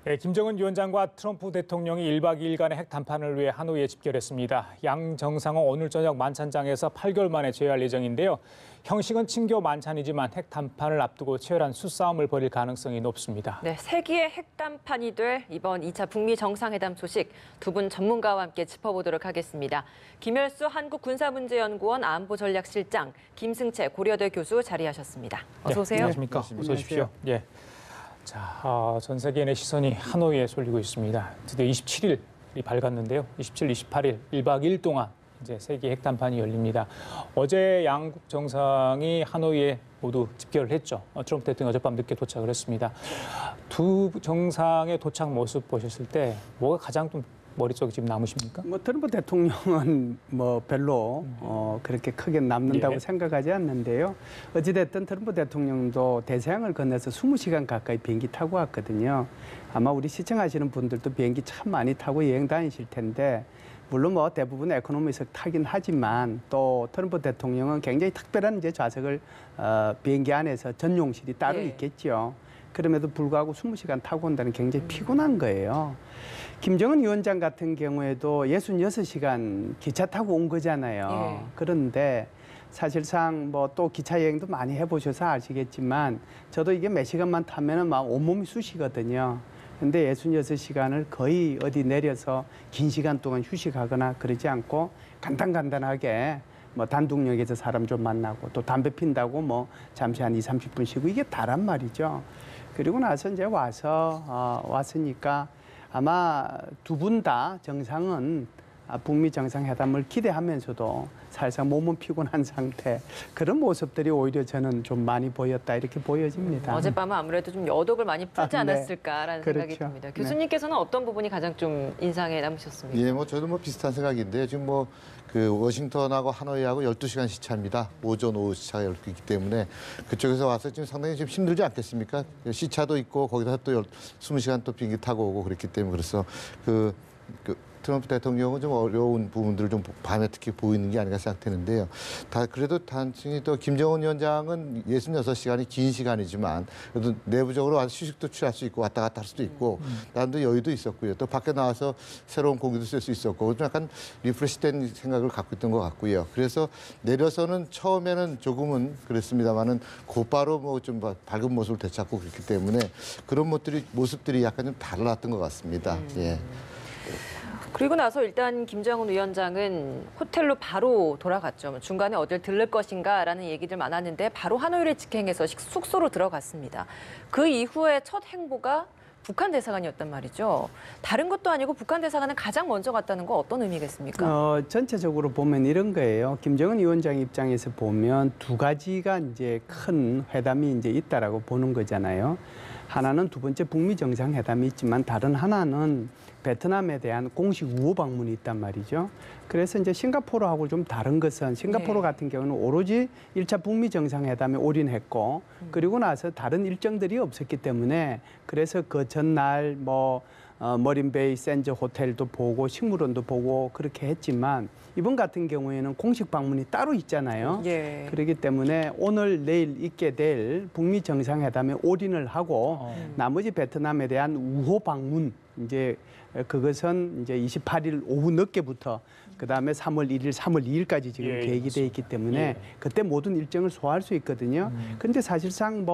네, 김정은 위원장과 트럼프 대통령이 1박 2일간의 핵 담판을 위해 하노이에 집결했습니다. 양 정상은 오늘 저녁 만찬장에서 8개월 만에 재회할 예정인데요. 형식은 친교 만찬이지만 핵 담판을 앞두고 치열한 수싸움을 벌일 가능성이 높습니다. 네, 세기의 핵 담판이 될 이번 2차 북미 정상회담 소식 두 분 전문가와 함께 짚어보도록 하겠습니다. 김열수 한국군사문제연구원 안보전략실장, 김승채 고려대 교수 자리하셨습니다. 어서 오세요. 네, 안녕하십니까. 어서 오십시오. 예. 자, 전 세계인의 시선이 하노이에 쏠리고 있습니다. 드디어 27일이 밝았는데요. 27, 28일 1박 2일 동안 이제 세계 핵담판이 열립니다. 어제 양국 정상이 하노이에 모두 집결을 했죠. 트럼프 대통령이 어젯밤 늦게 도착을 했습니다. 두 정상의 도착 모습 보셨을 때 뭐가 가장 좀 머릿속에 지금 남으십니까? 트럼프 대통령은 별로 그렇게 크게 남는다고 생각하지 않는데요. 어찌됐든 트럼프 대통령도 대서양을 건너서 20시간 가까이 비행기 타고 왔거든요. 아마 우리 시청하시는 분들도 비행기 참 많이 타고 여행 다니실 텐데 물론 대부분 에코노미석 타긴 하지만 또 트럼프 대통령은 굉장히 특별한 이제 좌석을 비행기 안에서 전용실이 따로 있겠죠. 그럼에도 불구하고 20시간 타고 온다는 굉장히 피곤한 거예요. 김정은 위원장 같은 경우에도 66시간 기차 타고 온 거잖아요. 그런데 사실상 또 기차 여행도 많이 해보셔서 아시겠지만 저도 이게 몇 시간만 타면은 막 온몸이 쑤시거든요. 근데 66시간을 거의 어디 내려서 긴 시간 동안 휴식하거나 그러지 않고 간단하게 단둥역에서 사람 좀 만나고 또 담배 핀다고 잠시 한 20-30분 쉬고 이게 다란 말이죠. 그리고 나서 이제 왔으니까 아마 두 분 다 정상은 북미 정상회담을 기대하면서도 사실상 몸은 피곤한 상태 그런 모습들이 오히려 저는 좀 많이 보였다 이렇게 보여집니다. 어젯밤은 아무래도 좀 여독을 많이 풀지 않았을까라는 생각이 듭니다. 교수님께서는 어떤 부분이 가장 좀 인상에 남으셨습니까? 예, 저도 비슷한 생각인데 지금 워싱턴하고 하노이하고 12시간 시차입니다. 오전 오후 시차가 12개 있기 때문에 그쪽에서 와서 지금 상당히 좀 힘들지 않겠습니까? 시차도 있고 거기다 또 20시간 또 비행기 타고 오고 그랬기 때문에 그래서 트럼프 대통령은 좀 어려운 부분들을 좀 밤에 특히 보이는 게 아닌가 생각되는데요. 그래도 단순히 또 김정은 위원장은 66시간이 긴 시간이지만 그래도 내부적으로 와서 휴식도 취할 수 있고 왔다 갔다 할 수도 있고 나름대로 여유도 있었고요. 또 밖에 나와서 새로운 공기도 쓸 수 있었고 좀 약간 리프레시된 생각을 갖고 있던 것 같고요. 그래서 내려서는 처음에는 조금은 그랬습니다만은 곧바로 좀 밝은 모습을 되찾고 그랬기 때문에 그런 모습들이 약간 좀 달랐던 것 같습니다. 예. 그리고 나서 일단 김정은 위원장은 호텔로 바로 돌아갔죠. 중간에 어딜 들를 것인가라는 얘기들 많았는데 바로 하노이를 직행해서 숙소로 들어갔습니다. 그 이후에 첫 행보가 북한 대사관이었단 말이죠. 다른 것도 아니고 북한 대사관은 가장 먼저 갔다는 거 어떤 의미겠습니까? 전체적으로 보면 이런 거예요. 김정은 위원장 입장에서 보면 두 가지가 이제 큰 회담이 이제 있다라고 보는 거잖아요. 하나는 두 번째 북미 정상회담이 있지만 다른 하나는 베트남에 대한 공식 우호 방문이 있단 말이죠. 그래서 이제 싱가포르하고 좀 다른 것은 싱가포르 같은 경우는 오로지 1차 북미 정상회담에 올인했고 그리고 나서 다른 일정들이 없었기 때문에 그래서 그 전날 머린베이 샌즈 호텔도 보고 식물원도 보고 그렇게 했지만 이번 같은 경우에는 공식 방문이 따로 있잖아요. 그렇기 때문에 오늘 내일 있게 될 북미 정상회담에 올인을 하고 나머지 베트남에 대한 우호 방문 이제 그것은 이제 28일 오후 늦게부터 그다음에 3월 1일, 3월 2일까지 지금 계획이 돼 있기 때문에 그때 모든 일정을 소화할 수 있거든요. 그런데 사실상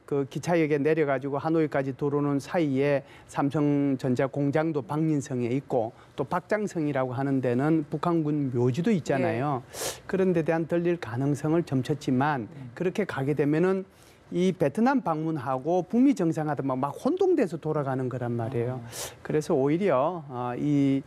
그 기차역에 내려가지고 하노이까지 들어오는 사이에 삼성전자 공장도 박린성에 있고 또 박장성이라고 하는 데는 북한군 묘지도 있잖아요. 그런 데 대한 들릴 가능성을 점쳤지만 그렇게 가게 되면은 이 베트남 방문하고 북미 정상회담 막 혼동돼서 돌아가는 거란 말이에요. 그래서 오히려 이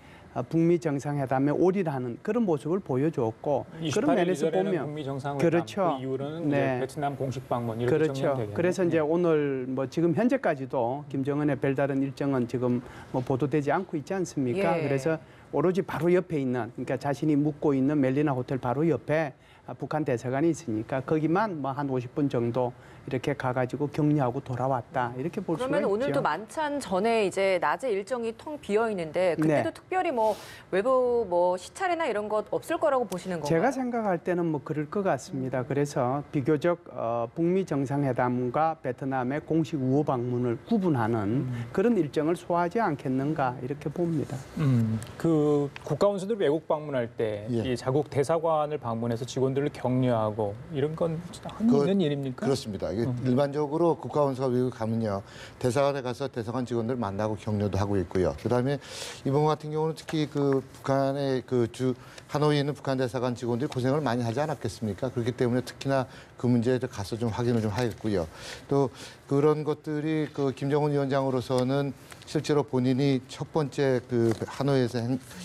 북미 정상회담에 올인하는 그런 모습을 보여주었고 그런 면에서 보면 북미 정상회담 그렇죠. 그 이후로는 이제 베트남 공식 방문 이렇게 그렇죠. 그래서 이제 오늘 지금 현재까지도 김정은의 별다른 일정은 지금 보도되지 않고 있지 않습니까? 그래서 오로지 바로 옆에 있는 그러니까 자신이 묵고 있는 멜리나 호텔 바로 옆에 북한 대사관이 있으니까 거기만 뭐 한 50분 정도 이렇게 가가지고 격려하고 돌아왔다 이렇게 볼 수가 그러면 있죠. 오늘도 만찬 전에 이제 낮에 일정이 텅 비어 있는데 그때도 네. 특별히 뭐 외부 뭐 시차례나 이런 것 없을 거라고 보시는 건가요? 제가 생각할 때는 뭐 그럴 것 같습니다. 그래서 비교적 북미 정상회담과 베트남의 공식 우호 방문을 구분하는 그런 일정을 소화하지 않겠는가 이렇게 봅니다. 그 국가 원수들 외국 방문할 때 예. 이 자국 대사관을 방문해서 직원들을 격려하고 이런 건 흔히 있는 일입니까? 그렇습니다. 이게 일반적으로 국가원수가 외국 가면요 대사관에 가서 대사관 직원들 만나고 격려도 하고 있고요. 그다음에 이번 같은 경우는 특히 그 북한의 그 하노이에 있는 북한 대사관 직원들이 고생을 많이 하지 않았겠습니까? 그렇기 때문에 특히나 그 문제에 가서 좀 확인을 좀 하겠고요. 또 그런 것들이 그 김정은 위원장으로서는 실제로 본인이 첫 번째 그 하노이에서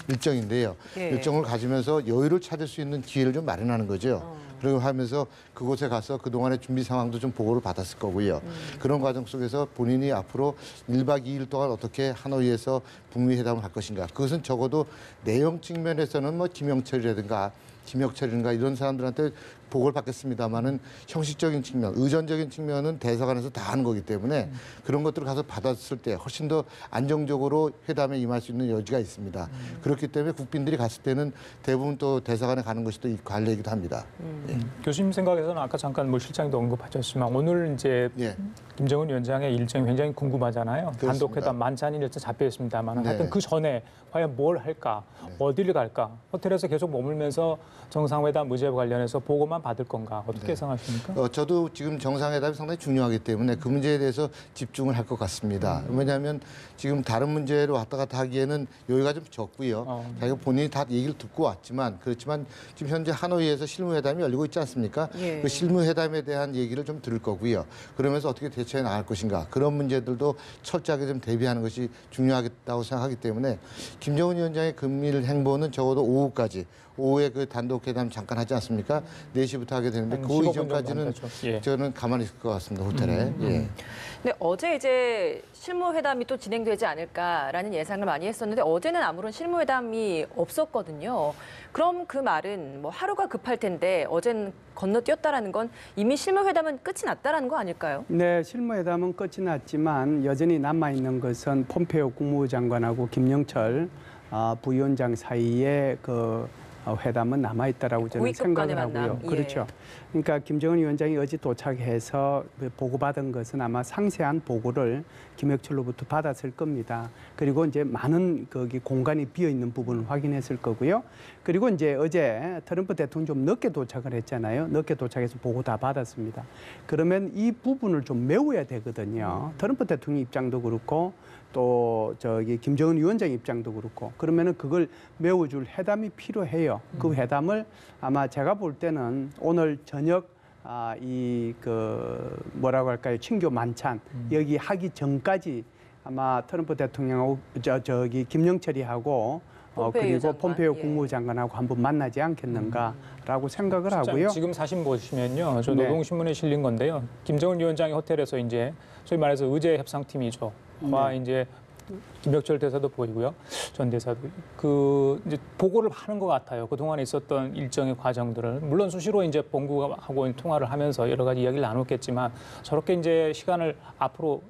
일정인데요. 예. 일정을 가지면서 여유를 찾을 수 있는 기회를 좀 마련하는 거죠. 그리고 하면서 그곳에 가서 그동안의 준비 상황도 좀 보고를 받았을 거고요. 그런 과정 속에서 본인이 앞으로 1박 2일 동안 어떻게 하노이에서 북미 회담을 할 것인가. 그것은 적어도 내용 측면에서는 뭐 김혁철이라든가 이런 사람들한테 보고를 받겠습니다만은 형식적인 측면, 의전적인 측면은 대사관에서 다 하는 거기 때문에 그런 것들을 가서 받았을 때 훨씬 더 안정적으로 회담에 임할 수 있는 여지가 있습니다. 그렇기 때문에 국빈들이 갔을 때는 대부분 또 대사관에 가는 것이 또 관례이기도 합니다. 예. 교수님 생각에서는 아까 잠깐 뭐 실장도 언급하셨지만 오늘 이제 예. 김정은 위원장의 일정이 굉장히 궁금하잖아요. 그렇습니다. 단독회담 만찬이 일정 잡혀 있습니다만 네. 하여튼 그 전에 과연 뭘 할까, 어디를 갈까, 호텔에서 계속 머물면서 정상회담 의제와 관련해서 보고만 받을 건가 어떻게 예상하십니까? 저도 지금 정상회담이 상당히 중요하기 때문에 그 문제에 대해서 집중을 할 것 같습니다. 왜냐하면 지금 다른 문제로 왔다 갔다 하기에는 여유가 좀 적고요. 자기가 본인이 다 얘기를 듣고 왔지만 그렇지만 지금 현재 하노이에서 실무회담이 열리고 있지 않습니까? 예. 그 실무회담에 대한 얘기를 좀 들을 거고요. 그러면서 어떻게 대처해 나갈 것인가 그런 문제들도 철저하게 좀 대비하는 것이 중요하겠다고 생각하기 때문에 김정은 위원장의 금일 행보는 적어도 오후까지 오후에 그 단독 회담 잠깐 하지 않습니까? 4시부터 하게 되는데 한 그 15분 이전까지는 정도 하죠. 예. 저는 가만히 있을 것 같습니다. 호텔에. 예. 근데 어제 이제 실무회담이 또 진행되지 않을까라는 예상을 많이 했었는데 어제는 아무런 실무회담이 없었거든요. 그럼 그 말은 뭐 하루가 급할 텐데 어제는 건너뛰었다라는 건 이미 실무회담은 끝이 났다라는 거 아닐까요? 네, 실무회담은 끝이 났지만 여전히 남아있는 것은 폼페이오 국무부 장관하고 김영철 부위원장 사이에 그 회담은 남아있다라고 저는 고위급 간의 생각을 하고요. 만남. 예. 그렇죠. 그러니까 김정은 위원장이 어제 도착해서 보고받은 것은 아마 상세한 보고를 김혁철로부터 받았을 겁니다. 그리고 이제 많은 거기 공간이 비어 있는 부분을 확인했을 거고요. 그리고 이제 어제 트럼프 대통령 좀 늦게 도착을 했잖아요. 늦게 도착해서 보고 다 받았습니다. 그러면 이 부분을 좀 메워야 되거든요. 트럼프 대통령 입장도 그렇고 또 저기 김정은 위원장 입장도 그렇고 그러면은 그걸 메워줄 회담이 필요해요. 그 회담을 아마 제가 볼 때는 오늘 저녁 이 그 뭐라고 할까요? 친교 만찬 여기 하기 전까지 아마 트럼프 대통령하고 저기 김영철이하고 폼페이오 그리고 장관, 폼페이오 예. 국무장관하고 한번 만나지 않겠는가라고 생각을 하고요. 지금 사진 보시면요, 저 네. 노동신문에 실린 건데요. 김정은 위원장이 호텔에서 이제 소위 말해서 의제 협상팀이죠. 와 이제 김혁철 대사도 보이고요, 전 대사도 그 이제 보고를 하는 것 같아요. 그 동안에 있었던 일정의 과정들을 물론 수시로 이제 본국하고 통화를 하면서 여러 가지 이야기를 나눴겠지만 저렇게 이제 시간을 앞으로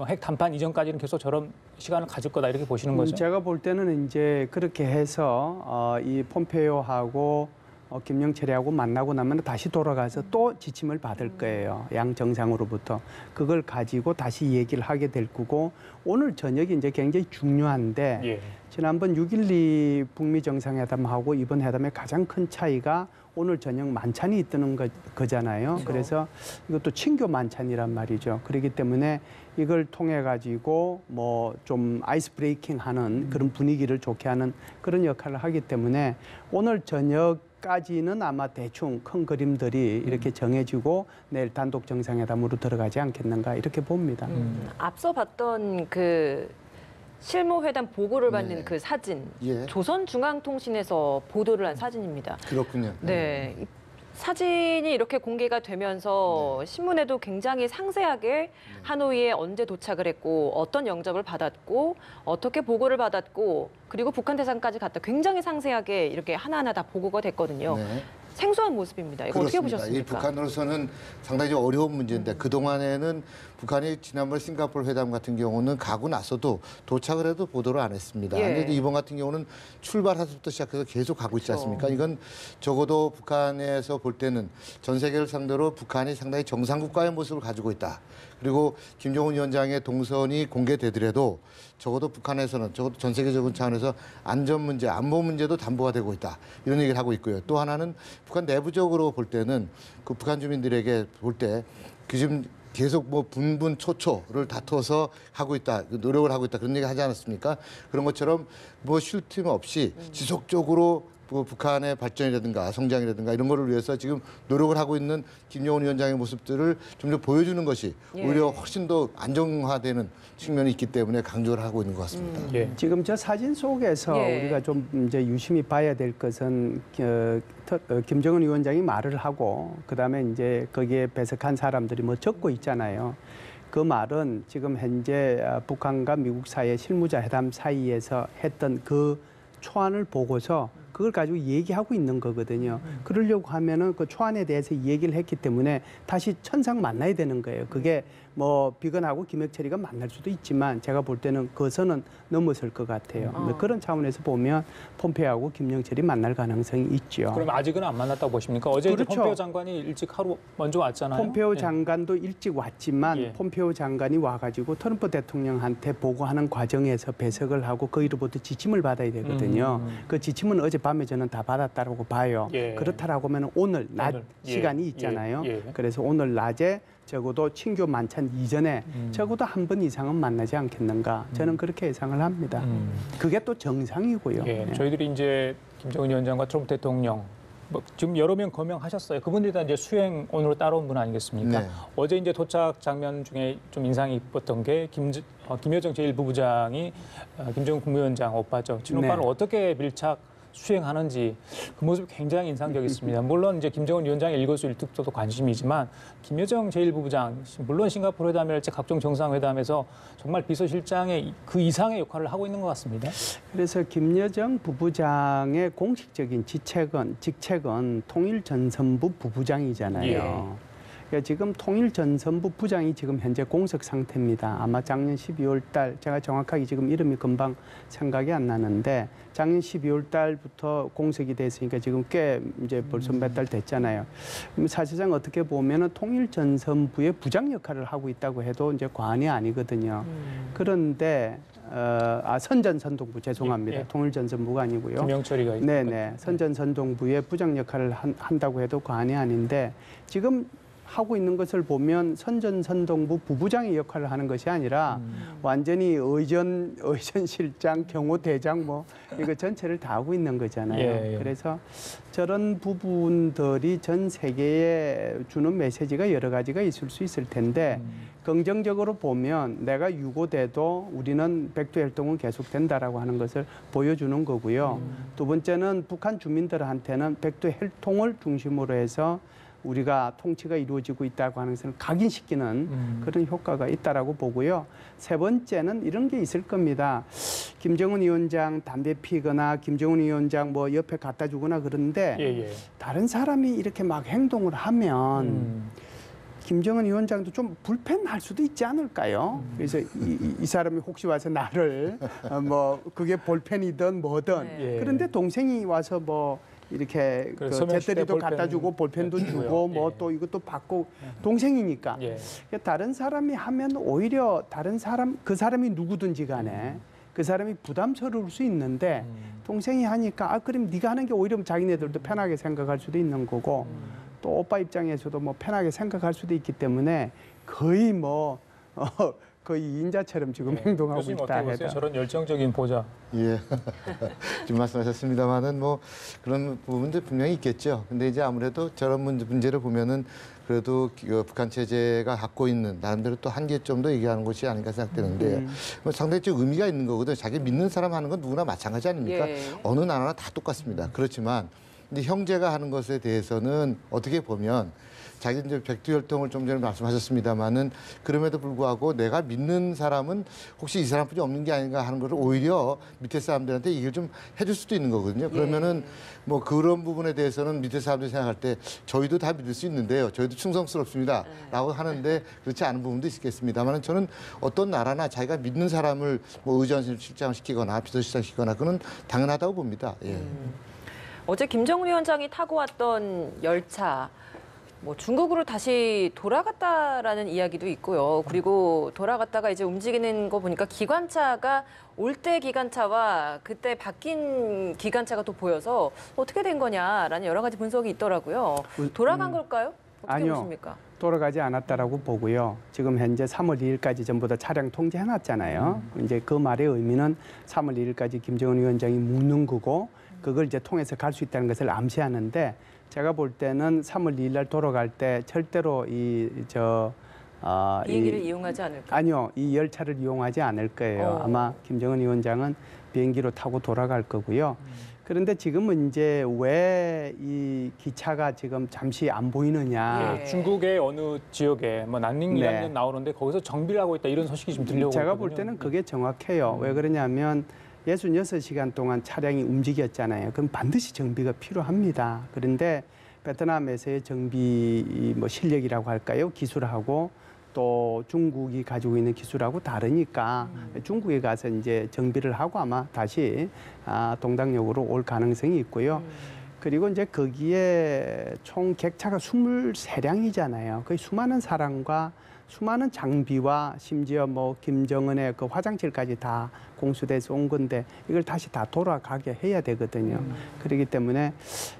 핵談判 이전까지는 계속 저런 시간을 가질 거다 이렇게 보시는 거죠. 제가 볼 때는 이제 그렇게 해서 이 폼페이오하고 김영철이하고 만나고 나면 다시 돌아가서 또 지침을 받을 거예요. 양 정상으로부터. 그걸 가지고 다시 얘기를 하게 될 거고 오늘 저녁이 이제 굉장히 중요한데 예. 지난번 6.12 북미 정상회담하고 이번 회담의 가장 큰 차이가 오늘 저녁 만찬이 있다는 거잖아요. 그렇죠. 그래서 이것도 친교 만찬이란 말이죠. 그렇기 때문에 이걸 통해 가지고 뭐 좀 아이스 브레이킹 하는 그런 분위기를 좋게 하는 그런 역할을 하기 때문에 오늘 저녁까지는 아마 대충 큰 그림들이 이렇게 정해지고 내일 단독 정상회담으로 들어가지 않겠는가 이렇게 봅니다. 앞서 봤던 그 실무회담 보고를 받는 네. 그 사진, 예. 조선중앙통신에서 보도를 한 사진입니다. 그렇군요. 네. 이 사진이 이렇게 공개가 되면서 신문에도 굉장히 상세하게 하노이에 언제 도착을 했고 어떤 영접을 받았고 어떻게 보고를 받았고 그리고 북한 대사관까지 갔다 굉장히 상세하게 이렇게 하나하나 다 보고가 됐거든요. 네. 생소한 모습입니다. 이거 어떻게 그렇습니다. 이 보셨습니까? 북한으로서는 상당히 좀 어려운 문제인데 그동안에는 북한이 지난번 싱가포르 회담 같은 경우는 가고 나서도 도착을 해도 보도를 안 했습니다. 예. 그런데 이번 같은 경우는 출발해서부터 시작해서 계속 가고 있지 않습니까? 이건 적어도 북한에서 볼 때는 전 세계를 상대로 북한이 상당히 정상국가의 모습을 가지고 있다. 그리고 김정은 위원장의 동선이 공개되더라도 적어도 북한에서는 적어도 전 세계적인 차원에서 안전 문제, 안보 문제도 담보가 되고 있다. 이런 얘기를 하고 있고요. 또 하나는 북한 내부적으로 볼 때는 그 북한 주민들에게 볼 때 지금 계속 뭐 분분초초를 다퉈서 하고 있다, 노력을 하고 있다 그런 얘기 하지 않았습니까? 그런 것처럼 뭐 쉴 틈 없이 지속적으로 뭐 북한의 발전이라든가 성장이라든가 이런 거를 위해서 지금 노력을 하고 있는 김정은 위원장의 모습들을 좀 더 보여주는 것이 예. 오히려 훨씬 더 안정화되는 측면이 있기 때문에 강조를 하고 있는 것 같습니다. 예. 지금 저 사진 속에서 예. 우리가 좀 이제 유심히 봐야 될 것은 김정은 위원장이 말을 하고 그다음에 이제 거기에 배석한 사람들이 뭐 적고 있잖아요. 그 말은 지금 현재 북한과 미국 사이의 실무자 회담 사이에서 했던 그 초안을 보고서 그걸 가지고 얘기하고 있는 거거든요. 그러려고 하면은 그 초안에 대해서 얘기를 했기 때문에 다시 천상 만나야 되는 거예요. 그게 뭐 비건하고 김혁철이가 만날 수도 있지만 제가 볼 때는 그 선은 넘어설 것 같아요. 그런 차원에서 보면 폼페이오하고 김영철이 만날 가능성이 있죠. 그럼 아직은 안 만났다고 보십니까? 어제 이제 그렇죠. 폼페이오 장관이 일찍 하루 먼저 왔잖아요. 폼페이오 예. 장관도 일찍 왔지만 예. 폼페이오 장관이 와가지고 트럼프 대통령한테 보고하는 과정에서 배석을 하고 거기로부터 지침을 받아야 되거든요. 그 지침은 어젯밤에 저는 다 받았다고 봐요. 예. 그렇다라고 하면 오늘 낮 오늘, 예. 시간이 있잖아요. 예. 예. 그래서 오늘 낮에 적어도 친교 만찬 이전에 적어도 한 번 이상은 만나지 않겠는가. 저는 그렇게 예상을 합니다. 그게 또 정상이고요. 예, 네. 저희들이 이제 김정은 위원장과 트럼프 대통령 뭐 지금 여러 명 거명하셨어요. 그분들이 다 이제 수행 오늘 따라온 분 아니겠습니까? 네. 어제 이제 도착 장면 중에 좀 인상이 깊었던 게 김여정 제1부부장이 김정은 국무위원장 오빠죠. 친오빠를 네. 어떻게 밀착 수행하는지 그 모습이 굉장히 인상적이었습니다. 물론 이제 김정은 위원장의 일거수일투족도 관심이지만 김여정 제1부부장 물론 싱가포르 회담이랄지 각종 정상회담에서 정말 비서실장의 그 이상의 역할을 하고 있는 것 같습니다. 그래서 김여정 부부장의 공식적인 직책은 통일전선부 부부장이잖아요. 예. 그러니까 지금 통일전선부 부장이 지금 현재 공석 상태입니다. 아마 작년 12월 달, 제가 정확하게 지금 이름이 금방 생각이 안 나는데 작년 12월 달부터 공석이 됐으니까 지금 꽤 이제 벌써 몇 달 됐잖아요. 그럼 사실상 어떻게 보면은 통일전선부의 부장 역할을 하고 있다고 해도 이제 과언이 아니거든요. 그런데 선전선동부 죄송합니다. 예. 통일전선부가 아니고요. 김영철이가 있고. 네네. 선전선동부의 부장 역할을 한다고 해도 과언이 아닌데 지금 하고 있는 것을 보면 선전선동부 부부장의 역할을 하는 것이 아니라 완전히 의전실장, 경호대장 뭐 이거 전체를 다 하고 있는 거잖아요. 예, 예. 그래서 저런 부분들이 전 세계에 주는 메시지가 여러 가지가 있을 수 있을 텐데 긍정적으로 보면 내가 유고돼도 우리는 백두 활동은 계속된다라고 하는 것을 보여주는 거고요. 두 번째는 북한 주민들한테는 백두 활동을 중심으로 해서 우리가 통치가 이루어지고 있다고 하는 것을 각인시키는 그런 효과가 있다라고 보고요. 세 번째는 이런 게 있을 겁니다. 김정은 위원장 담배 피거나 김정은 위원장 뭐 옆에 갖다 주거나 그러는데 예. 다른 사람이 이렇게 막 행동을 하면 김정은 위원장도 좀 불편할 수도 있지 않을까요? 그래서 이 사람이 혹시 와서 나를 뭐 그게 볼펜이든 뭐든 예. 그런데 동생이 와서 뭐 이렇게 그 그 서명시대 재떨이도 볼펜 갖다 주고 볼펜도 주고요. 주고 뭐 예. 또 이것도 받고 동생이니까 예. 그러니까 다른 사람이 하면 오히려 다른 사람 그 사람이 누구든지 간에 그 사람이 부담스러울 수 있는데 동생이 하니까 그럼 네가 하는 게 오히려 자기네들도 편하게 생각할 수도 있는 거고 또 오빠 입장에서도 뭐 편하게 생각할 수도 있기 때문에 거의 뭐 거의 인자처럼 지금 행동하고 교수님 있다 어떻게 보세요? 해도 저런 열정적인 보자. 예. 지금 말씀하셨습니다만은 뭐 그런 부분도 분명히 있겠죠. 근데 이제 아무래도 저런 문제를 보면은 그래도 북한 체제가 갖고 있는 나름대로 또 한계점도 얘기하는 것이 아닌가 생각되는데 뭐 상당히 좀 의미가 있는 거거든요. 자기 믿는 사람 하는 건 누구나 마찬가지 아닙니까? 예. 어느 나라나 다 똑같습니다. 그렇지만 근데 형제가 하는 것에 대해서는 어떻게 보면 자기 이제 백두혈통을 좀 전에 말씀하셨습니다만은 그럼에도 불구하고 내가 믿는 사람은 혹시 이 사람뿐이 없는 게 아닌가 하는 것을 오히려 밑에 사람들한테 얘기를 좀 해줄 수도 있는 거거든요. 그러면은 뭐 그런 부분에 대해서는 밑에 사람들이 생각할 때 저희도 다 믿을 수 있는데요. 저희도 충성스럽습니다. 라고 하는데 그렇지 않은 부분도 있겠습니다만 저는 어떤 나라나 자기가 믿는 사람을 뭐 의전실장을 시키거나 비서실장 시키거나 그건 당연하다고 봅니다. 예. 어제 김정은 위원장이 타고 왔던 열차 뭐 중국으로 다시 돌아갔다라는 이야기도 있고요. 그리고 돌아갔다가 이제 움직이는 거 보니까 기관차가 올 때 기관차와 그때 바뀐 기관차가 또 보여서 어떻게 된 거냐라는 여러 가지 분석이 있더라고요. 돌아간 걸까요? 어떻게 아니요. 보십니까? 돌아가지 않았다라고 보고요. 지금 현재 3월 2일까지 전부 다 차량 통제해놨잖아요. 이제 그 말의 의미는 3월 2일까지 김정은 위원장이 묵는 거고 그걸 이제 통해서 갈 수 있다는 것을 암시하는데 제가 볼 때는 3월 2일 날 돌아갈 때 절대로 비행기를 이용하지 않을까? 아니요, 이 열차를 이용하지 않을 거예요. 아마 김정은 위원장은 비행기로 타고 돌아갈 거고요. 그런데 지금은 이제 왜 이 기차가 지금 잠시 안 보이느냐? 예. 중국의 어느 지역에 뭐 난닝이라는 네. 나오는데 거기서 정비를 하고 있다 이런 소식이 좀 들려오고 제가 있거든요. 볼 때는 그게 정확해요. 왜 그러냐면 66시간 동안 차량이 움직였잖아요. 그럼 반드시 정비가 필요합니다. 그런데 베트남에서의 정비 뭐 실력이라고 할까요? 기술하고 또 중국이 가지고 있는 기술하고 다르니까 중국에 가서 이제 정비를 하고 아마 다시 동당역으로 올 가능성이 있고요. 그리고 이제 거기에 총 객차가 23량이잖아요. 거의 수많은 사람과 수많은 장비와 심지어 뭐 김정은의 그 화장실까지 다 공수돼서 온 건데 이걸 다시 다 돌아가게 해야 되거든요. 그렇기 때문에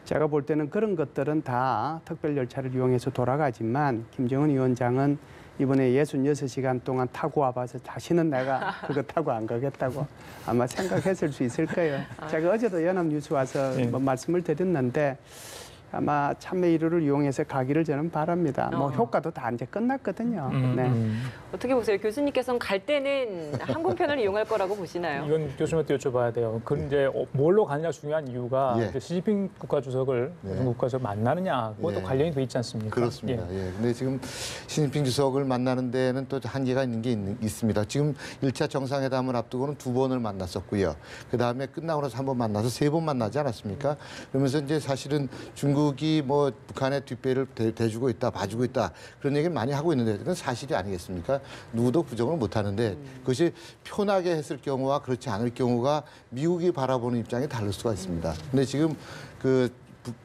제가 볼 때는 그런 것들은 다 특별 열차를 이용해서 돌아가지만 김정은 위원장은 이번에 66시간 동안 타고 와봐서 다시는 내가 그거 타고 안 가겠다고 아마 생각했을 수 있을 거예요. 제가 어제도 연합뉴스 와서 뭐 말씀을 드렸는데 아마 참여 1호를 이용해서 가기를 저는 바랍니다. 뭐 효과도 다 이제 끝났거든요. 네. 어떻게 보세요? 교수님께서는 갈 때는 항공편을 이용할 거라고 보시나요? 이건 교수님한테 여쭤봐야 돼요. 그 이제 뭘로 가느냐 중요한 이유가 예. 이제 시진핑 국가주석을 무슨 국가에서 만나느냐 그것도 예. 관련이 돼 있지 않습니까? 그렇습니다. 예. 근데 지금 시진핑 주석을 만나는 데는 또 한계가 있는 게 있습니다. 지금 1차 정상회담을 앞두고는 2번을 만났었고요. 그다음에 끝나고 나서 1번 만나서 3번 만나지 않았습니까? 그러면서 이제 사실은 중국이 뭐 북한의 뒷배를 대주고 있다, 봐주고 있다 그런 얘기를 많이 하고 있는데 그건 사실이 아니겠습니까? 누구도 부정을 못 하는데 그것이 편하게 했을 경우와 그렇지 않을 경우가 미국이 바라보는 입장이 다를 수가 있습니다. 근데 지금 그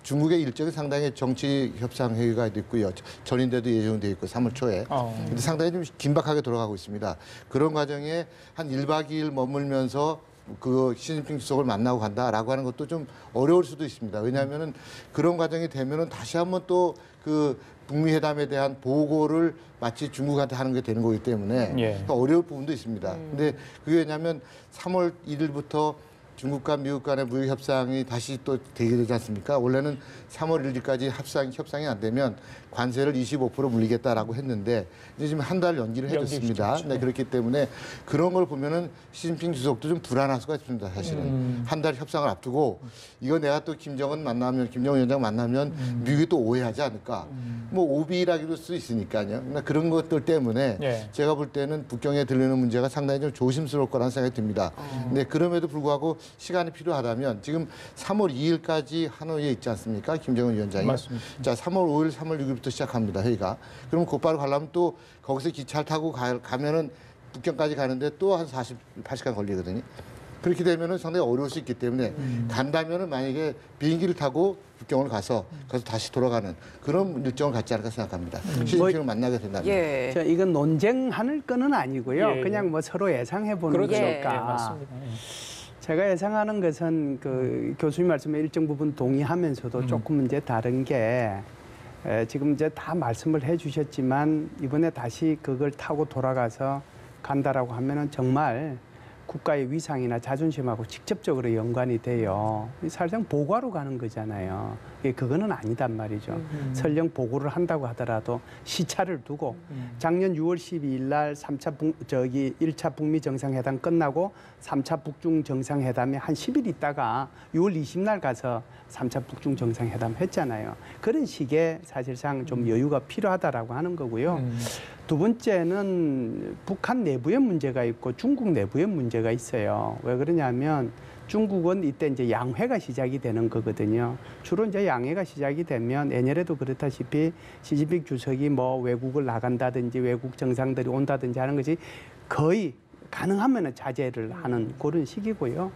중국의 일정이 상당히 정치 협상 회의가 있고요. 전인대도 예정돼 있고 3월 초에. 근데 상당히 좀 긴박하게 돌아가고 있습니다. 그런 과정에 한 1박 2일 머물면서 그 시진핑 주석을 만나고 간다라고 하는 것도 좀 어려울 수도 있습니다. 왜냐하면은 그런 과정이 되면은 다시 한번 또 그 북미 회담에 대한 보고를 마치 중국한테 하는 게 되는 거기 때문에 예. 어려울 부분도 있습니다. 근데 그게 왜냐하면 3월 1일부터 중국과 미국 간의 무역 협상이 다시 또 되게 되지 않습니까? 원래는 3월 1일까지 협상이 안 되면 관세를 25% 물리겠다라고 했는데 이제 지금 한 달 연기를 해줬습니다. 네, 그렇기 때문에 그런 걸 보면은 시진핑 주석도 좀 불안할 수가 있습니다. 사실은 한 달 협상을 앞두고 이거 내가 또 김정은 위원장 만나면 미국이 또 오해하지 않을까? 뭐 오비라기도 할 수 있으니까요. 그러니까 그런 것들 때문에 예. 제가 볼 때는 북경에 들리는 문제가 상당히 좀 조심스러울 거라는 생각이 듭니다. 근데 그럼에도 불구하고 시간이 필요하다면 지금 3월 2일까지 하노이에 있지 않습니까? 김정은 위원장이. 맞습니다. 자, 3월 5일, 3월 6일부터 시작합니다. 회의가. 그럼 곧바로 가려면 또 거기서 기차를 타고 가면은 북경까지 가는데 또 한 48시간 걸리거든요. 그렇게 되면은 상당히 어려울 수 있기 때문에 간다면은 만약에 비행기를 타고 북경을 가서 다시 돌아가는 그런 일정을 갖지 않을까 생각합니다. 시진핑을 만나게 된다면. 예. 이건 논쟁하는 건은 아니고요. 예, 그냥 뭐 서로 예상해 보는 그렇죠. 거니까. 예, 맞습니다. 예. 제가 예상하는 것은 그 교수님 말씀에 일정 부분 동의하면서도 조금 이제 다른 게 지금 이제 다 말씀을 해주셨지만 이번에 다시 그걸 타고 돌아가서 간다라고 하면은 정말 국가의 위상이나 자존심하고 직접적으로 연관이 돼요. 사실상 보고하러 가는 거잖아요. 그거는 아니단 말이죠. 설령 보고를 한다고 하더라도 시차를 두고 작년 6월 12일 날 1차 북미 정상회담 끝나고 3차 북중 정상회담에 한 10일 있다가 6월 20날 가서 3차 북중 정상회담 했잖아요. 그런 식의 사실상 좀 여유가 필요하다라고 하는 거고요. 두 번째는 북한 내부의 문제가 있고 중국 내부의 문제가 있어요. 왜 그러냐면 중국은 이때 이제 양회가 시작이 되는 거거든요. 주로 이제 양회가 시작이 되면 예년에도 그렇다시피 시진핑 주석이 뭐 외국을 나간다든지 외국 정상들이 온다든지 하는 것이 거의 가능하면 자제를 하는 그런 시기고요.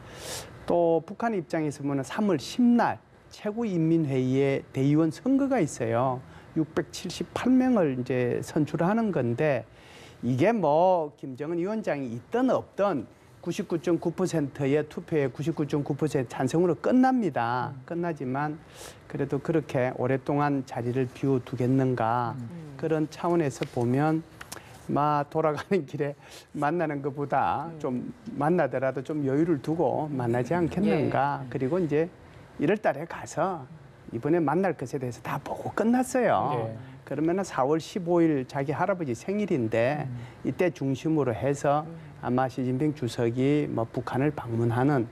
또 북한 입장에서 보면 3월 10날 최고인민회의에 대의원 선거가 있어요. 678명을 이제 선출하는 건데 이게 뭐 김정은 위원장이 있든 없든 99.9%의 투표에 99.9% 찬성으로 끝납니다. 끝나지만 그래도 그렇게 오랫동안 자리를 비워두겠는가 그런 차원에서 보면 돌아가는 길에 만나는 것보다 좀 만나더라도 좀 여유를 두고 만나지 않겠는가. 그리고 이제 1월 달에 가서 이번에 만날 것에 대해서 다 보고 끝났어요. 그러면은 4월 15일 자기 할아버지 생일인데 이때 중심으로 해서 아마 시진핑 주석이 뭐 북한을 방문하는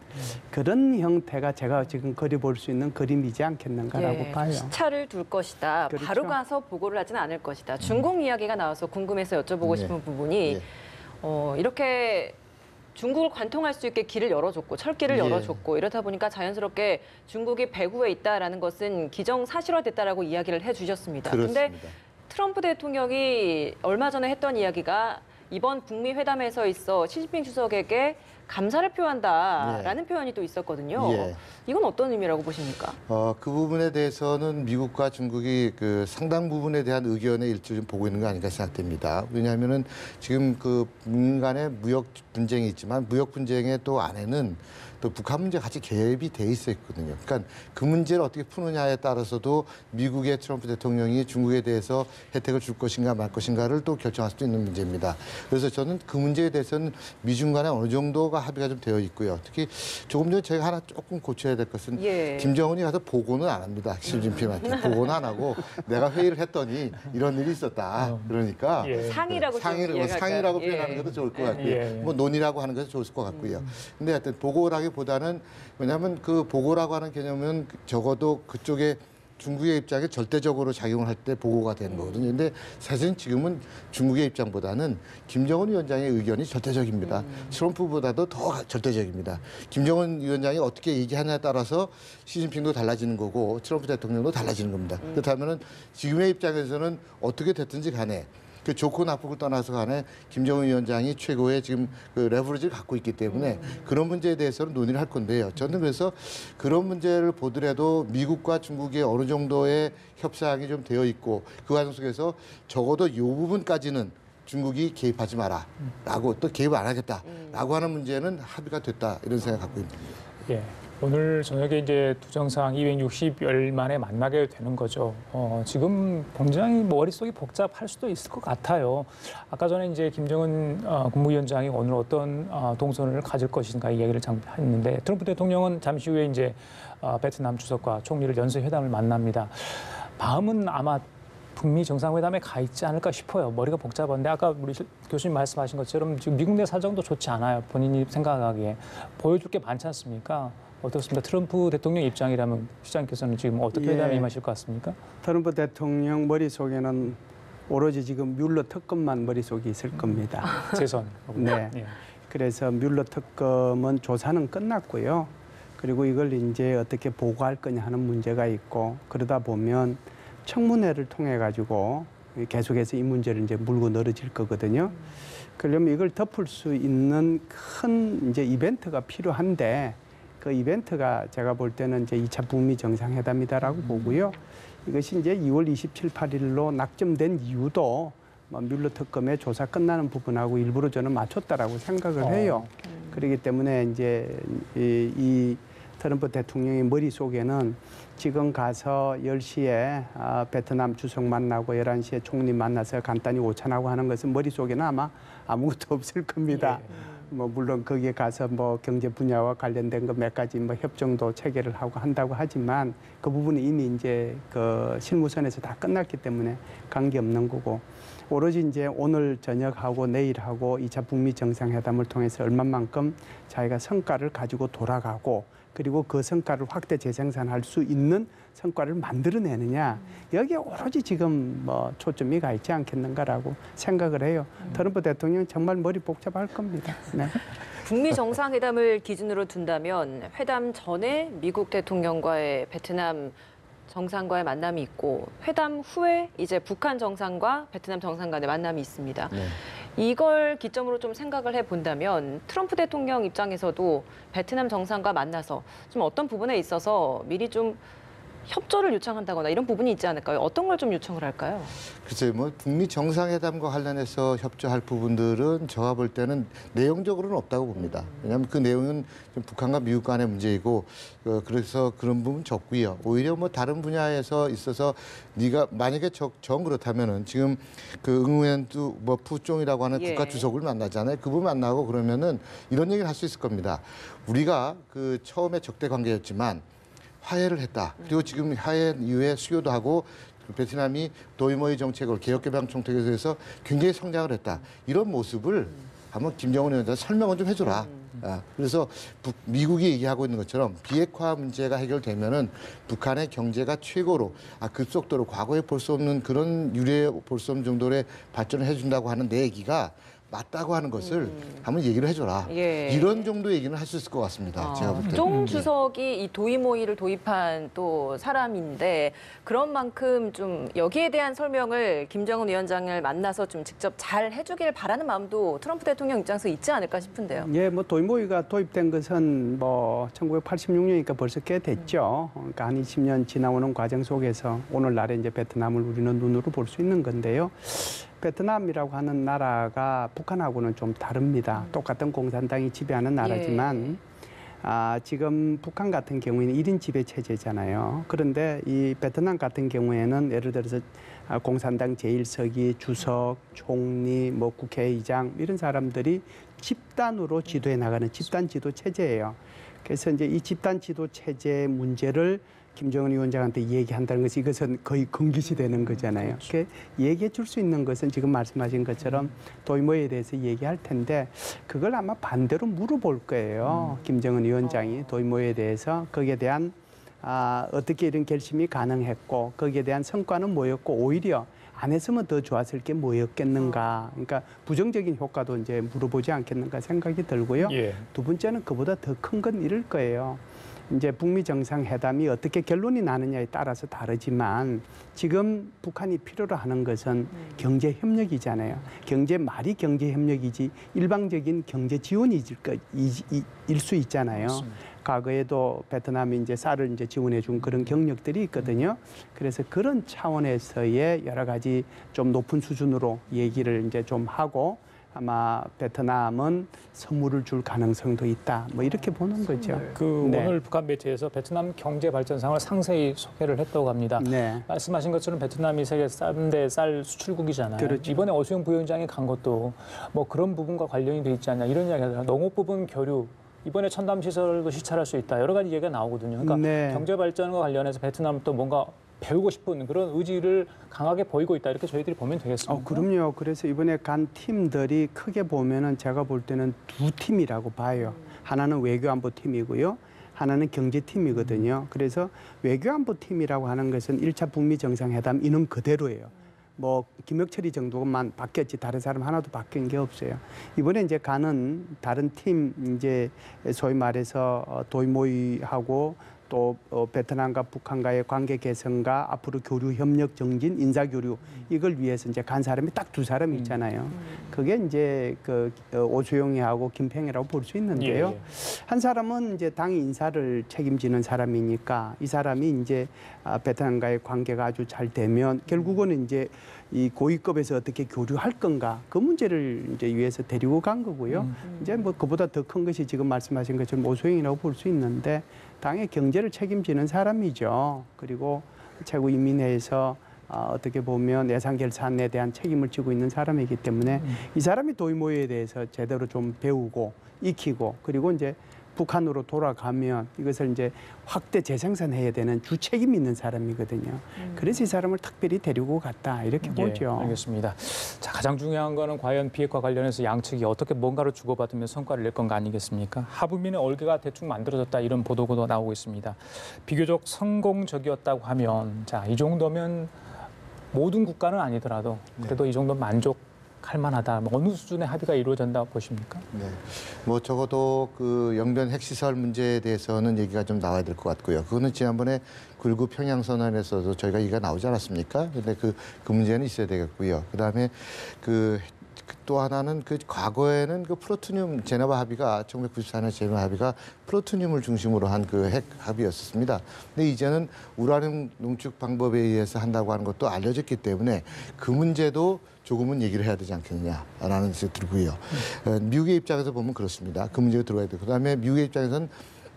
그런 형태가 제가 지금 그려볼 수 있는 그림이지 않겠는가라고 봐요. 시차를 둘 것이다. 그렇죠. 바로 가서 보고를 하지는 않을 것이다. 중국 이야기가 나와서 궁금해서 여쭤보고 싶은 부분이 이렇게 중국을 관통할 수 있게 길을 열어줬고 철길을 열어줬고 이러다 보니까 자연스럽게 중국이 배후에 있다라는 것은 기정사실화됐다라고 이야기를 해주셨습니다. 그런데 트럼프 대통령이 얼마 전에 했던 이야기가 이번 북미 회담에서 있어 시진핑 주석에게 감사를 표한다라는 표현이 또 있었거든요. 이건 어떤 의미라고 보십니까? 그 부분에 대해서는 미국과 중국이 그 상당 부분에 대한 의견의 일치를 좀 보고 있는 거 아닌가 생각됩니다. 왜냐하면은 지금 그 민간의 무역 분쟁이 있지만 무역 분쟁의 또 안에는 또 북한 문제 같이 개입이 돼 있었거든요. 그러니까 그 문제를 어떻게 푸느냐에 따라서도 미국의 트럼프 대통령이 중국에 대해서 혜택을 줄 것인가 말 것인가를 또 결정할 수도 있는 문제입니다. 그래서 저는 그 문제에 대해서는 미중 간에 어느 정도가 합의가 좀 되어 있고요. 특히 조금 전에 제가 하나 조금 고쳐야 될 것은 김정은이 가서 보고는 안 합니다. 시진핑한테 보고는 안 하고 내가 회의를 했더니 이런 일이 있었다. 그러니까 상의라고 상의라고 표현하는 것도 좋을 것 같고요. 뭐 논의라고 하는 것도 좋을 것 같고요. 근데 하여튼 보고라기보다는 왜냐하면 그 보고라고 하는 개념은 적어도 그쪽에 중국의 입장에 절대적으로 작용을 할 때 보고가 되는 거거든요. 근데 사실은 지금은 중국의 입장보다는 김정은 위원장의 의견이 절대적입니다. 트럼프보다도 더 절대적입니다. 김정은 위원장이 어떻게 얘기하냐에 따라서 시진핑도 달라지는 거고 트럼프 대통령도 달라지는 겁니다. 그렇다면은 지금의 입장에서는 어떻게 됐든지 간에 그 좋고 나쁘고 떠나서 간에 김정은 위원장이 최고의 지금 그 레버리지를 갖고 있기 때문에 그런 문제에 대해서는 논의를 할 건데요. 저는 그래서 그런 문제를 보더라도 미국과 중국의 어느 정도의 협상이 좀 되어 있고 그 과정 속에서 적어도 이 부분까지는 중국이 개입하지 마라라고 또 개입 안 하겠다라고 하는 문제는 합의가 됐다 이런 생각 갖고 있습니다. 오늘 저녁에 이제 두 정상 260일 만에 만나게 되는 거죠. 지금 굉장히 머릿속이 복잡할 수도 있을 것 같아요. 아까 전에 이제 김정은 국무위원장이 오늘 어떤 동선을 가질 것인가 이야기를 했는데 트럼프 대통령은 잠시 후에 이제 베트남 주석과 총리를 연쇄 회담을 만납니다. 마음은 아마 북미 정상회담에 가 있지 않을까 싶어요. 머리가 복잡한데 아까 우리 교수님 말씀하신 것처럼 지금 미국 내 사정도 좋지 않아요. 본인이 생각하기에 보여줄 게 많지 않습니까? 어떻습니까? 트럼프 대통령 입장이라면 시장께서는 지금 어떻게 회담에 임하실 것 같습니까? 트럼프 대통령 머릿속에는 오로지 지금 뮬러 특검만 머릿속에 있을 겁니다. 재선. 네. 그래서 뮬러 특검은 조사는 끝났고요. 그리고 이걸 이제 어떻게 보고할 거냐 하는 문제가 있고 그러다 보면 청문회를 통해 가지고 계속해서 이 문제를 이제 물고 늘어질 거거든요. 그러려면 이걸 덮을 수 있는 큰 이제 이벤트가 필요한데 그 이벤트가 제가 볼 때는 이제 2차 북미 정상회담이다라고 보고요. 이것이 이제 2월 27, 8일로 낙점된 이유도 뮬러 특검의 조사 끝나는 부분하고 일부러 저는 맞췄다라고 생각을 해요. 그렇기 때문에 이제 이 트럼프 대통령의 머릿속에는 지금 가서 10시에 베트남 주석 만나고 11시에 총리 만나서 간단히 오찬하고 하는 것은 머릿속에는 아마 아무것도 없을 겁니다. 뭐 물론 거기에 가서 뭐 경제 분야와 관련된 거 몇 가지 뭐 협정도 체결을 하고 한다고 하지만 그 부분이 이미 이제 그 실무선에서 다 끝났기 때문에 관계 없는 거고 오로지 이제 오늘 저녁하고 내일하고 2차 북미 정상회담을 통해서 얼마만큼 자기가 성과를 가지고 돌아가고 그리고 그 성과를 확대 재생산할 수 있는 성과를 만들어내느냐 여기에 오로지 지금 뭐 초점이 가 있지 않겠는가라고 생각을 해요. 트럼프 대통령 정말 머리 복잡할 겁니다. 네. 북미 정상회담을 기준으로 둔다면 회담 전에 미국 대통령과의 베트남 정상과의 만남이 있고 회담 후에 이제 북한 정상과 베트남 정상 간의 만남이 있습니다. 네. 이걸 기점으로 좀 생각을 해본다면 트럼프 대통령 입장에서도 베트남 정상과 만나서 좀 어떤 부분에 있어서 미리 좀 협조를 요청한다거나 이런 부분이 있지 않을까요? 어떤 걸 좀 요청을 할까요? 글쎄요, 뭐 북미 정상회담과 관련해서 협조할 부분들은 제가 볼 때는 내용적으로는 없다고 봅니다. 왜냐하면 그 내용은 좀 북한과 미국 간의 문제이고 그래서 그런 부분 적고요. 오히려 뭐 다른 분야에서 있어서 네가 만약에 정 그렇다면은 지금 그 응우엔두 뭐 푸종이라고 하는 예. 국가 주석을 만나잖아요. 그분 만나고 그러면은 이런 얘기를 할 수 있을 겁니다. 우리가 그 처음에 적대 관계였지만 화해를 했다. 그리고 지금 화해 이후에 수교도 하고 베트남이 도이모의 정책을 개혁개방 정책에서 해서 굉장히 성장을 했다. 이런 모습을 한번 김정은 위원장 설명을 좀 해줘라. 그래서 미국이 얘기하고 있는 것처럼 비핵화 문제가 해결되면은 북한의 경제가 최고로 급속도로 과거에 볼 수 없는 그런 유례 볼 수 없는 정도의 발전을 해준다고 하는 내 얘기가 맞다고 하는 것을 한번 얘기를 해줘라. 예. 이런 정도 얘기는 할 수 있을 것 같습니다. 제가 볼 때. 종 주석이 이 도이모이를 도입한 또 사람인데 그런 만큼 좀 여기에 대한 설명을 김정은 위원장을 만나서 좀 직접 잘 해주길 바라는 마음도 트럼프 대통령 입장에서 있지 않을까 싶은데요. 예, 뭐 도이모이가 도입된 것은 뭐 1986년이니까 벌써 꽤 됐죠. 그러니까 한 20년 지나오는 과정 속에서 오늘날에 이제 베트남을 우리는 눈으로 볼 수 있는 건데요. 베트남이라고 하는 나라가 북한하고는 좀 다릅니다. 똑같은 공산당이 지배하는 나라지만 지금 북한 같은 경우에는 1인 지배 체제잖아요. 그런데 이 베트남 같은 경우에는 예를 들어서 공산당 제1서기, 주석, 총리, 뭐 국회의장 이런 사람들이 집단으로 지도해 나가는 집단 지도 체제예요. 그래서 이제 이 집단 지도 체제 문제를 김정은 위원장한테 얘기한다는 것이 이것은 거의 금기시 되는 거잖아요. 그렇게 얘기해 줄 수 있는 것은 지금 말씀하신 것처럼 도이모에 대해서 얘기할 텐데 그걸 아마 반대로 물어볼 거예요. 김정은 위원장이 도이모에 대해서 거기에 대한 어떻게 이런 결심이 가능했고 거기에 대한 성과는 뭐였고 오히려 안 했으면 더 좋았을 게 뭐였겠는가. 그러니까 부정적인 효과도 이제 물어보지 않겠는가 생각이 들고요. 예. 두 번째는 그보다 더 큰 건 이럴 거예요. 이제 북미 정상회담이 어떻게 결론이 나느냐에 따라서 다르지만 지금 북한이 필요로 하는 것은 경제 협력이잖아요. 경제 말이 경제 협력이지 일방적인 경제 지원이 일 수 있잖아요. 맞습니다. 과거에도 베트남이 이제 쌀을 이제 지원해 준 그런 경력들이 있거든요. 그래서 그런 차원에서의 여러 가지 좀 높은 수준으로 얘기를 이제 좀 하고 아마 베트남은 선물을 줄 가능성도 있다. 뭐 이렇게 보는 거죠. 네. 오늘 북한 매체에서 베트남 경제 발전상을 상세히 소개를 했다고 합니다. 네. 말씀하신 것처럼 베트남이 세계 3대 쌀 수출국이잖아요. 그렇죠. 이번에 어수영 부위원장이 간 것도 뭐 그런 부분과 관련이 돼 있지 않냐 이런 이야기가 하더라고요. 농업 부분 교류. 이번에 첨단 시설도 시찰할 수 있다. 여러 가지 얘기가 나오거든요. 그러니까 네. 경제 발전과 관련해서 베트남 또 뭔가 배우고 싶은 그런 의지를 강하게 보이고 있다. 이렇게 저희들이 보면 되겠습니까? 그럼요. 그래서 이번에 간 팀들이 크게 보면은 제가 볼 때는 두 팀이라고 봐요. 하나는 외교안보 팀이고요. 하나는 경제팀이거든요. 그래서 외교안보 팀이라고 하는 것은 1차 북미 정상회담 인원 그대로예요. 뭐 김혁철이 정도만 바뀌었지 다른 사람 하나도 바뀐 게 없어요. 이번에 이제 가는 다른 팀 이제 소위 말해서 도이모이하고 또 베트남과 북한과의 관계 개선과 앞으로 교류 협력 정진 인사 교류 이걸 위해서 이제 간 사람이 딱 두 사람이 있잖아요. 그게 이제 그 오수영이하고 김평이라고 볼 수 있는데요. 예. 한 사람은 이제 당 인사를 책임지는 사람이니까 이 사람이 이제 베트남과의 관계가 아주 잘 되면 결국은 이제 이 고위급에서 어떻게 교류할 건가 그 문제를 이제 위해서 데리고 간 거고요. 이제 뭐 그보다 더 큰 것이 지금 말씀하신 것처럼 오수영이라고 볼 수 있는데 당의 경제를 책임지는 사람이죠. 그리고 최고인민회에서 어떻게 보면 예산 결산에 대한 책임을 지고 있는 사람이기 때문에 이 사람이 도이모에 대해서 제대로 좀 배우고 익히고 그리고 이제 북한으로 돌아가면 이것을 이제 확대 재생산해야 되는 주 책임 있는 사람이거든요. 그래서 이 사람을 특별히 데리고 갔다 이렇게 보죠. 알겠습니다. 자, 가장 중요한 거는 과연 비핵화 관련해서 양측이 어떻게 뭔가를 주고받으면 성과를 낼 건가 아니겠습니까? 하부민의 얼개가 대충 만들어졌다 이런 보도도 나오고 있습니다. 비교적 성공적이었다고 하면 자, 이 정도면 모든 국가는 아니더라도 그래도 이 정도 만족할 만하다. 어느 수준의 합의가 이루어진다고 보십니까? 네. 뭐 적어도 그 영변 핵시설 문제에 대해서는 얘기가 좀 나와야 될 것 같고요. 그거는 지난번에 9.19 평양선언에서도 저희가 얘기가 나오지 않았습니까? 근데 그 문제는 있어야 되겠고요. 그다음에 또 하나는 그 과거에는 그 플루토늄 제네바 합의가 1994년 제네바 합의가 플루토늄을 중심으로 한 그 핵 합의였었습니다. 근데 이제는 우라늄 농축 방법에 의해서 한다고 하는 것도 알려졌기 때문에 그 문제도 조금은 얘기를 해야 되지 않겠느냐라는 생각이 들고요. 미국의 입장에서 보면 그렇습니다. 그 문제가 들어가야 되고 그다음에 미국의 입장에서는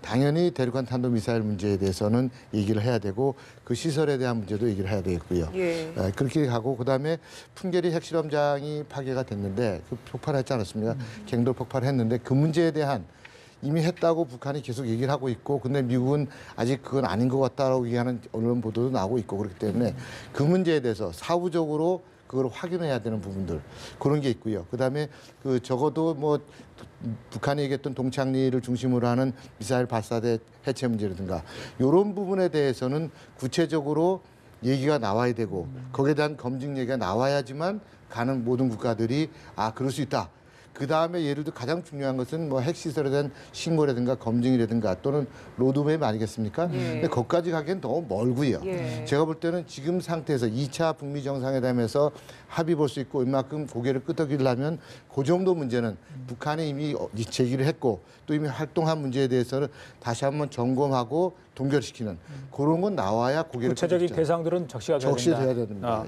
당연히 대륙간 탄도미사일 문제에 대해서는 얘기를 해야 되고 그 시설에 대한 문제도 얘기를 해야 되겠고요. 예. 그렇게 하고 그다음에 풍계리 핵실험장이 파괴가 됐는데 그 폭발했지 않았습니까? 갱도 폭발했는데 그 문제에 대한 이미 했다고 북한이 계속 얘기를 하고 있고 근데 미국은 아직 그건 아닌 것 같다라고 얘기하는 언론 보도도 나오고 있고 그렇기 때문에 그 문제에 대해서 사후적으로 그걸 확인해야 되는 부분들 그런 게 있고요. 그다음에 그 적어도 뭐 북한이 얘기했던 동창리를 중심으로 하는 미사일 발사대 해체 문제라든가 이런 부분에 대해서는 구체적으로 얘기가 나와야 되고 거기에 대한 검증 얘기가 나와야지만 가는 모든 국가들이 아 그럴 수 있다. 그 다음에 예를 들어 가장 중요한 것은 뭐 핵시설에 대한 신고라든가 검증이라든가 또는 로드맵 아니겠습니까? 근데 거기까지 가기엔 너무 멀고요. 제가 볼 때는 지금 상태에서 2차 북미 정상회담에서 합의 볼 수 있고 이만큼 고개를 끄덕이려면 그 정도 문제는 북한이 이미 제기를 했고 또 이미 활동한 문제에 대해서는 다시 한번 점검하고 동결시키는 그런 건 나와야 고개를 구체적인 끄덕이죠. 대상들은 적시가 돼야 된다. 적시돼야 됩니다.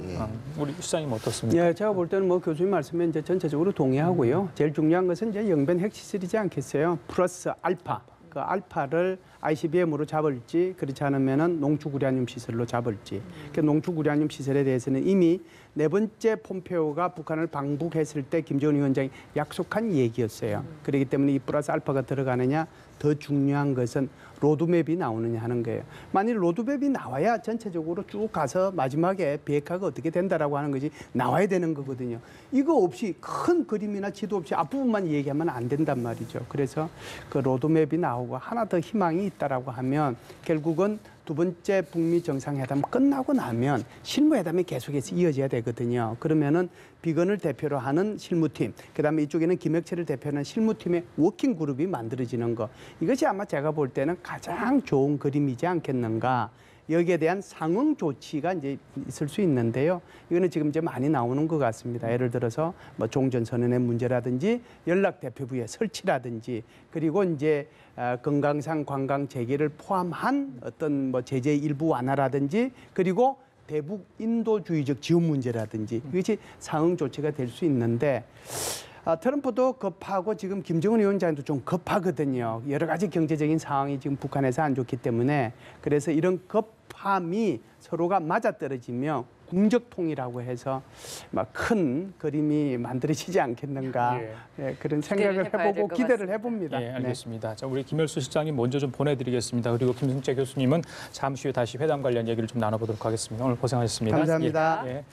우리 시장님 어떻습니까? 예, 제가 볼 때는 뭐 교수님 말씀에 이제 전체적으로 동의하고요. 제일 중요한 것은 이제 영변 핵시설이지 않겠어요. 플러스 알파. 그 알파를 ICBM으로 잡을지 그렇지 않으면은 농축우라늄 시설로 잡을지. 그 농축우라늄 시설에 대해서는 이미 네 번째 폼페오가 북한을 방북했을 때 김정은 위원장이 약속한 얘기였어요. 그렇기 때문에 이 플러스 알파가 들어가느냐 더 중요한 것은 로드맵이 나오느냐 하는 거예요. 만일 로드맵이 나와야 전체적으로 쭉 가서 마지막에 비핵화가 어떻게 된다라고 하는 것이 나와야 되는 거거든요. 이거 없이 큰 그림이나 지도 없이 앞부분만 얘기하면 안 된단 말이죠. 그래서 그 로드맵이 나오고 하나 더 희망이 있다라고 하면 결국은 두 번째 북미 정상회담 끝나고 나면 실무회담이 계속해서 이어져야 되거든요. 그러면은 비건을 대표로 하는 실무팀, 그다음에 이쪽에는 김혁철을 대표하는 실무팀의 워킹 그룹이 만들어지는 거. 이것이 아마 제가 볼 때는 가장 좋은 그림이지 않겠는가. 여기에 대한 상응 조치가 이제 있을 수 있는데요. 이거는 지금 이제 많이 나오는 것 같습니다. 예를 들어서 뭐 종전선언의 문제라든지 연락 대표부의 설치라든지 그리고 이제 금강산 관광 재개를 포함한 어떤 뭐 제재 일부 완화라든지 그리고 대북 인도주의적 지원 문제라든지 이것이 상응 조치가 될 수 있는데 트럼프도 급하고 지금 김정은 위원장도 좀 급하거든요. 여러 가지 경제적인 상황이 지금 북한에서 안 좋기 때문에 그래서 이런 급함이 서로가 맞아떨어지며 궁적통이라고 해서 막 큰 그림이 만들어지지 않겠는가 그런 생각을 해보고 기대를 해봅니다. 예, 알겠습니다. 자, 우리 김열수 실장님 먼저 좀 보내드리겠습니다. 그리고 김승재 교수님은 잠시 후에 다시 회담 관련 얘기를 좀 나눠보도록 하겠습니다. 오늘 고생하셨습니다. 감사합니다. 예.